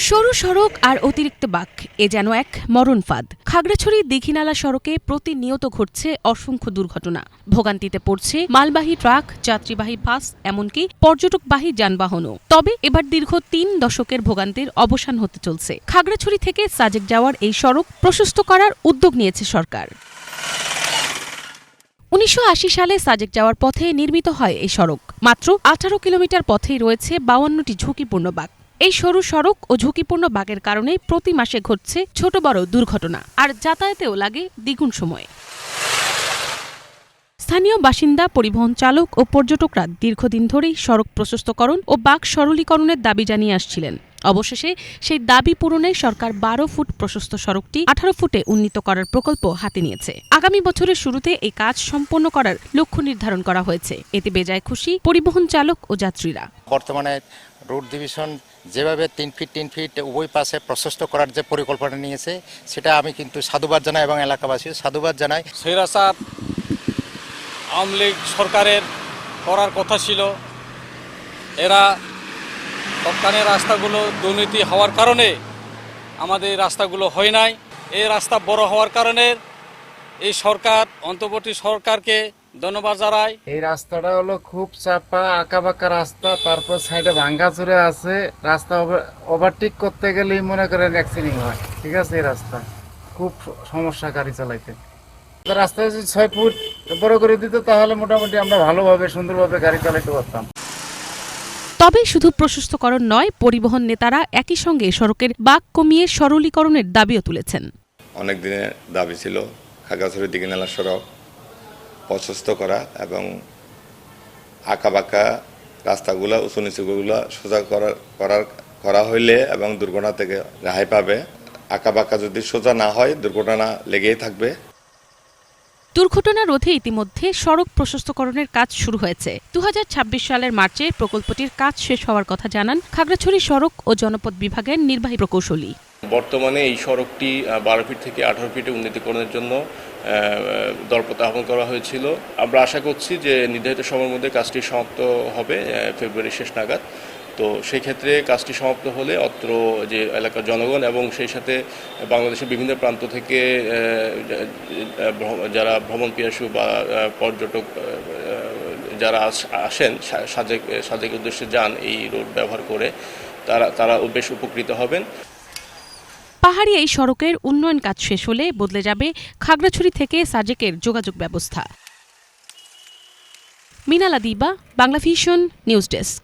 সরু সড়ক আর অতিরিক্ত বাঁক এ যেন এক মরণ ফাঁদ। খাগড়াছড়ি দীঘিনালা সড়কে প্রতিনিয়ত ঘটছে অসংখ্য দুর্ঘটনা। ভোগান্তিতে পড়ছে মালবাহী ট্রাক, যাত্রীবাহী বাস, এমনকি পর্যটকবাহী যানবাহনও। তবে এবার দীর্ঘ ৩ দশকের ভোগান্তির অবসান হতে চলছে। খাগড়াছড়ি থেকে সাজেক যাওয়ার এই সড়ক প্রশস্ত করার উদ্যোগ নিয়েছে সরকার। ১৯৮০ সালে সাজেক যাওয়ার পথে নির্মিত হয় এই সড়ক। মাত্র ১৮ কিলোমিটার পথেই রয়েছে ৫২টি ঝুঁকিপূর্ণ বাঁক। এই সরু সড়ক ও ঝুঁকিপূর্ণ বাঁকের কারণে প্রতি মাসে ঘটছে ছোট বড় দুর্ঘটনা, আর যাতায়াতেও লাগে দ্বিগুণ সময়। স্থানীয় বাসিন্দা, পরিবহন চালক ও পর্যটকরা দীর্ঘদিন ধরেই সড়ক প্রশস্তকরণ ও বাঁক সরলীকরণের দাবি জানিয়ে আসছিলেন। অবশেষে সেই দাবি পূরণে সরকার ১২ ফুট প্রশস্ত সড়কটি ১৮ ফুটে উন্নীত করার প্রকল্প হাতে নিয়েছে। আগামী বছরের শুরুতে এই কাজ সম্পন্ন করার লক্ষ্য নির্ধারণ করা হয়েছে। এতে বেজায় খুশি পরিবহন চালক ও যাত্রীরা। বর্তমানে রোড ডিভিশন যেভাবে ৩ ফিট উভয় পাশে প্রশস্ত করার যে পরিকল্পনা নিয়েছে, সেটা আমি কিন্তু সাধুবাদ জানাই এবং এলাকাবাসী সাধুবাদ জানাই। সেই রাস্তা আওয়ামী লীগ সরকারের করার কথা ছিল। এরা তৎকালীন রাস্তাগুলো দুর্নীতি হওয়ার কারণে আমাদের রাস্তাগুলো হয় নাই। এই রাস্তা বড় হওয়ার কারণে এই সরকার, অন্তর্বর্তী সরকারকে ধন্যবাদ জানাই। এই রাস্তাটা হলো খুব চাপা আঁকাবাঁকা রাস্তা, তারপর সাইডে ভাঙ্গাচুরে আছে। রাস্তা ওভারটেক করতে গেলেই মনে করেন অ্যাক্সিডেন্ট হয়। ঠিক আছে, এই রাস্তা খুব সমস্যা গাড়ি চালাইতে। রাস্তা যদি ৬ ফুট বড় করে দিত তাহলে মোটামুটি আমরা ভালোভাবে সুন্দরভাবে গাড়ি চালাইতে পারতাম। তবে শুধু প্রশস্তকরণ নয়, পরিবহন নেতারা একই সঙ্গে সড়কের বাঁক কমিয়ে সরলীকরণের দাবিও তুলেছেন। অনেক দিনের দাবি ছিল খাগড়াছড়ি দীঘিনালা সড়ক প্রশস্ত করা এবং আঁকাবাঁকা রাস্তাগুলো, উঁচু নিচুগুলো সোজা করা হইলে এবং দুর্ঘটনা থেকে রেহাই পাবে। আঁকাবাঁকা যদি সোজা না হয় দুর্ঘটনা লেগেই থাকবে। দুর্ঘটনা রোধে ইতিমধ্যে সড়ক প্রশস্তকরণের কাজ শুরু হয়েছে। ২০২৬ সালের মার্চে প্রকল্পটির কাজ শেষ হওয়ার কথা জানান খাগড়াছড়ি সড়ক ও জনপথ বিভাগের নির্বাহী প্রকৌশলী। বর্তমানে এই সড়কটি ১২ ফিট থেকে ১৮ ফিটে উন্নীতকরণের জন্য দরপত্র আহ্বান করা হয়েছিল। আমরা আশা করছি যে নির্ধারিত সময়ের মধ্যে কাজটি সমাপ্ত হবে ফেব্রুয়ারি শেষ নাগাদ। তো সেই ক্ষেত্রে কাজটি সমাপ্ত হলে অত্র যে এলাকার জনগণ এবং সেই সাথে বাংলাদেশের বিভিন্ন প্রান্ত থেকে যারা ভ্রমণ পিয়াসু বা পর্যটক যারা আসেন সাজেক উদ্দেশ্যে যান এই রোড ব্যবহার করে, তারা বেশ উপকৃত হবেন। পাহাড়ি এই সড়কের উন্নয়ন কাজ শেষ হলে বদলে যাবে খাগড়াছড়ি থেকে সাজেকের যোগাযোগ ব্যবস্থা। মিনালা দিবা, বাংলাভিশন নিউজ ডেস্ক।